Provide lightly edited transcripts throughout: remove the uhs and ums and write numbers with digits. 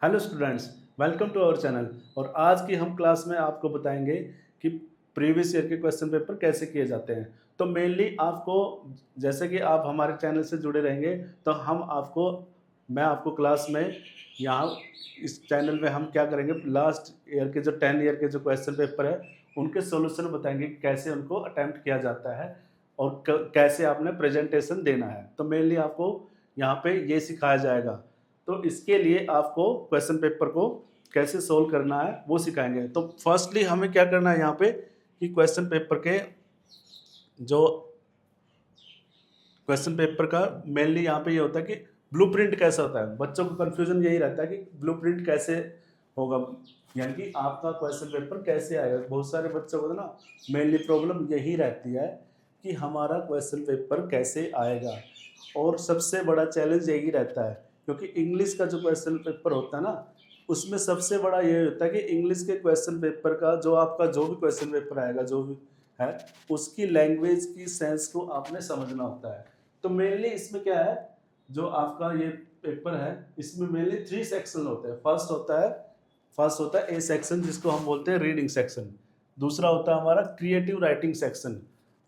Hello students, welcome to our channel. और आज की हम क्लास में आपको बताएंगे कि प्रीवियस ईयर के क्वेश्चन पेपर कैसे किए जाते हैं। तो मेनली आपको, जैसे कि आप हमारे चैनल से जुड़े रहेंगे तो मैं आपको क्लास में यहाँ इस चैनल में हम क्या करेंगे, लास्ट ईयर के जो 10 ईयर के जो क्वेश्चन पेपर है उनके सॉल्यूशन बताएंगे कि कैसे उनको अटेम्प्ट किया जाता है और कैसे आपने प्रेजेंटेशन देना है। तो मेनली आपको यहाँ पे ये सिखाया जाएगा। तो इसके लिए आपको क्वेश्चन पेपर को कैसे सोल्व करना है वो सिखाएंगे। तो फर्स्टली हमें क्या करना है यहाँ पे कि क्वेश्चन पेपर का मेनली यहाँ पे ये होता है कि ब्लूप्रिंट कैसा होता है। बच्चों को कंफ्यूजन यही रहता है कि ब्लूप्रिंट कैसे होगा, यानी कि आपका क्वेश्चन पेपर कैसे आएगा। बहुत सारे बच्चों को ना मेनली प्रॉब्लम यही रहती है कि हमारा क्वेश्चन पेपर कैसे आएगा, और सबसे बड़ा चैलेंज यही रहता है क्योंकि इंग्लिश का जो क्वेश्चन पेपर होता है ना उसमें सबसे बड़ा ये होता है कि इंग्लिश के क्वेश्चन पेपर का जो भी क्वेश्चन पेपर आएगा, जो भी है, उसकी लैंग्वेज की सेंस को आपने समझना होता है। तो मेनली इसमें क्या है, जो आपका ये पेपर है इसमें मेनली 3 सेक्शन होते हैं। फर्स्ट होता है ए सेक्शन, जिसको हम बोलते हैं रीडिंग सेक्शन। दूसरा होता है हमारा क्रिएटिव राइटिंग सेक्शन,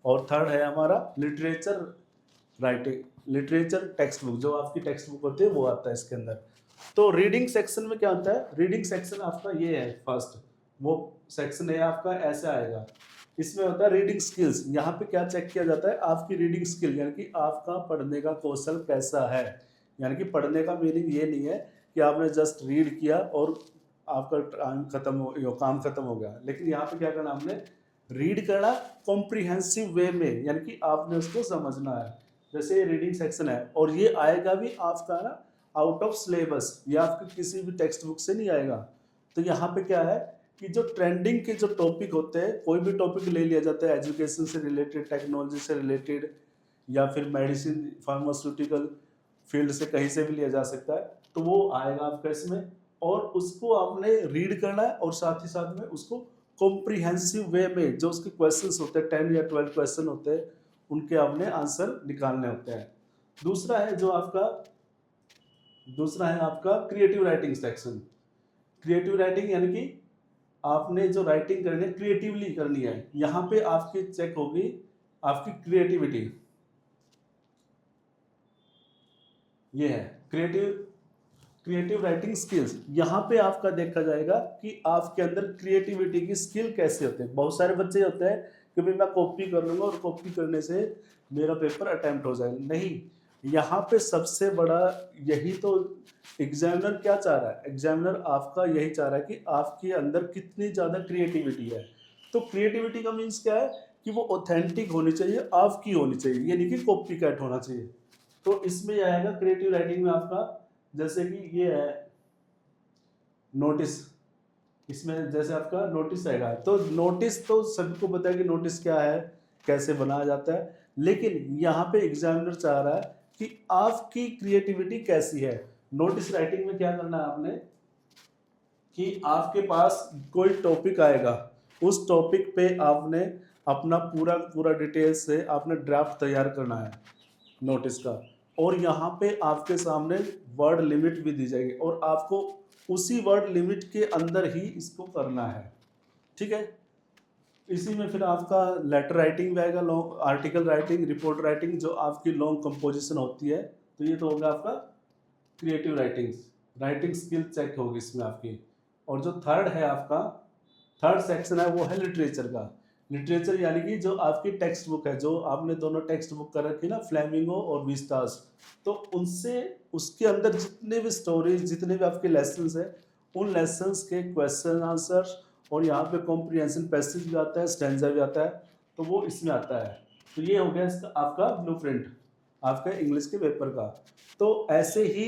और थर्ड है हमारा लिटरेचर टेक्स्ट बुक। जो आपकी टेक्स्ट बुक होती है वो आता है इसके अंदर। तो रीडिंग सेक्शन में क्या होता है, रीडिंग सेक्शन आपका ये है फर्स्ट, वो सेक्शन है आपका ऐसा आएगा। इसमें होता है रीडिंग स्किल्स। यहाँ पे क्या चेक किया जाता है, आपकी रीडिंग स्किल, यानी कि आपका पढ़ने का कौशल कैसा है। यानी कि पढ़ने का मीनिंग ये नहीं है कि आपने जस्ट रीड किया और आपका काम खत्म हो गया, लेकिन यहाँ पे क्या करना, आपने रीड करना कॉम्प्रिहेंसिव वे में, यानी कि आपने उसको समझना है। जैसे ये रीडिंग सेक्शन है और ये आएगा भी आपका ना आउट ऑफ सिलेबस, या आपके किसी भी टेक्स्ट बुक से नहीं आएगा। तो यहाँ पे क्या है कि जो ट्रेंडिंग के जो टॉपिक होते हैं, कोई भी टॉपिक ले लिया जाता है, एजुकेशन से रिलेटेड, टेक्नोलॉजी से रिलेटेड, या फिर मेडिसिन फार्मास्यूटिकल फील्ड से कहीं से भी लिया जा सकता है, तो वो आएगा आपका इसमें। और उसको आपने रीड करना है और साथ ही साथ में उसको कॉम्प्रिहेंसिव वे में, जो उसके क्वेश्चंस होते हैं 10 या 12 क्वेश्चन होते हैं, उनके आपने आंसर निकालने होते हैं। दूसरा है आपका creative writing section. Creative writing यानी कि आपने जो राइटिंग करनी है क्रिएटिवली करनी है। यहाँ पे आपकी चेक होगी आपकी क्रिएटिविटी। ये है क्रिएटिव राइटिंग स्किल्स। यहाँ पे आपका देखा जाएगा कि आपके अंदर क्रिएटिविटी की स्किल कैसे होते हैं। बहुत सारे बच्चे होते हैं कि भाई मैं कॉपी कर लूंगा और कॉपी करने से मेरा पेपर अटेम्प्ट हो जाएगा। नहीं, यहाँ पे सबसे बड़ा यही तो एग्जामिनर क्या चाह रहा है, एग्जामिनर आपका यही चाह रहा है कि आपके अंदर कितनी ज़्यादा क्रिएटिविटी है। तो क्रिएटिविटी का मीन्स क्या है कि वो ऑथेंटिक होनी चाहिए, आपकी होनी चाहिए, ये नहीं कि कॉपी कैट होना चाहिए। तो इसमें आएगा क्रिएटिव राइटिंग में आपका, जैसे कि ये है नोटिस। इसमें जैसे आपका नोटिस आएगा, तो नोटिस तो सबको पता है कि नोटिस क्या है, कैसे बनाया जाता है। लेकिन यहाँ पे एग्जामिनर चाह रहा है कि आपकी क्रिएटिविटी कैसी है। नोटिस राइटिंग में क्या करना है आपने कि आपके पास कोई टॉपिक आएगा, उस टॉपिक पे आपने अपना पूरा पूरा डिटेल से आपने ड्राफ्ट तैयार करना है नोटिस का। और यहाँ पे आपके सामने वर्ड लिमिट भी दी जाएगी और आपको उसी वर्ड लिमिट के अंदर ही इसको करना है। ठीक है, इसी में फिर आपका लेटर राइटिंग भी आएगा, long article writing, report writing, जो आपकी लॉन्ग कंपोजिशन होती है। तो ये तो होगा आपका क्रिएटिव राइटिंग स्किल चेक होगी इसमें आपकी। और जो थर्ड सेक्शन है वो है लिटरेचर का। लिटरेचर यानी कि जो आपकी टेक्स्ट बुक है, जो आपने दोनों टेक्स्ट बुक कर रखी ना, फ्लेमिंगो और विस्तास, तो उनसे उसके अंदर जितने भी स्टोरीज, जितने भी आपके लेसन्स हैं, उन लेसन्स के क्वेश्चन आंसर, और यहाँ पे कॉम्प्रिहेंशन पैसेज भी आता है, स्टैंजा भी आता है, तो वो इसमें आता है। तो ये हो गया इसका आपका ब्लूप्रिंट आपका इंग्लिश के पेपर का। तो ऐसे ही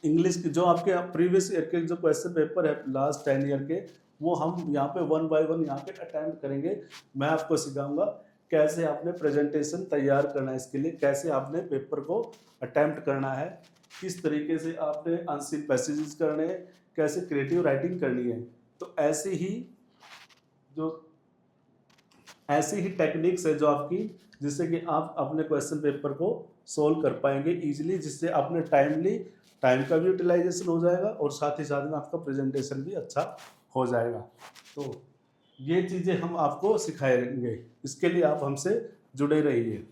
इंग्लिश के जो आपके प्रीवियस ईयर के जो क्वेश्चन पेपर है लास्ट 10 ईयर के, वो हम यहाँ पे 1 बाय 1 यहाँ पे अटेम्प्ट करेंगे। मैं आपको सिखाऊंगा कैसे आपने प्रेजेंटेशन तैयार करना है, इसके लिए कैसे आपने पेपर को अटेम्प्ट करना है, किस तरीके से आपने अनसीन पैसेजेस करने हैं, कैसे क्रिएटिव राइटिंग करनी है। तो जो ऐसी ही टेक्निक्स है जो आपकी, जिससे कि आप अपने क्वेश्चन पेपर को सोल्व कर पाएंगे इजीली, जिससे आपने टाइम का भी यूटिलाइजेशन हो जाएगा और साथ ही साथ में आपका प्रेजेंटेशन भी अच्छा हो जाएगा। तो ये चीज़ें हम आपको सिखाएंगे, इसके लिए आप हमसे जुड़े रहिए।